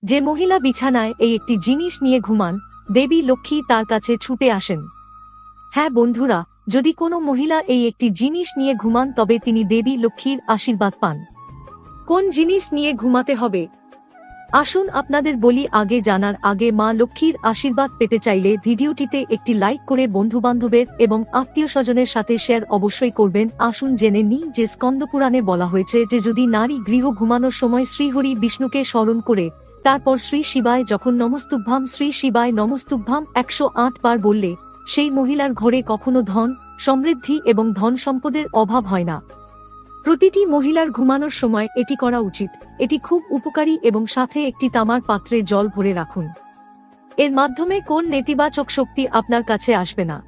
যে মহিলা বিছানায় এই একটি জিনিস নিয়ে ঘুমান, দেবী লক্ষ্মী তার কাছে ছুটে আসেন। হ্যাঁ বন্ধুরা, যদি কোনো মহিলা এই একটি জিনিস নিয়ে ঘুমান তবে তিনি দেবী লক্ষ্মীর আশীর্বাদ পান। কোন জিনিস নিয়ে ঘুমাতে হবে আসুন আপনাদের বলি। আগে জানার আগে মা লক্ষ্মীর আশীর্বাদ পেতে চাইলে ভিডিওটিতে একটি লাইক করে বন্ধুবান্ধবের এবং আত্মীয় স্বজনের সাথে শেয়ার অবশ্যই করবেন। আসুন জেনে নিই যে স্কন্দপুরাণে বলা হয়েছে যে যদি নারী গৃহ ঘুমানোর সময় শ্রীহরি বিষ্ণুকে স্মরণ করে তারপর শ্রী শিবায় যখন নমস্তুভ্যাম শ্রী শিবায় নমস্তুভ্যাম 108 বার বললে সেই মহিলার ঘরে কখনো ধন, সমৃদ্ধি এবং ধন সম্পদের অভাব হয় না। প্রতিটি মহিলার ঘুমানোর সময় এটি করা উচিত। এটি খুব উপকারী এবং সাথে একটি তামার পাত্রে জল ভরে রাখুন। এর মাধ্যমে কোন নেতিবাচক শক্তি আপনার কাছে আসবে না।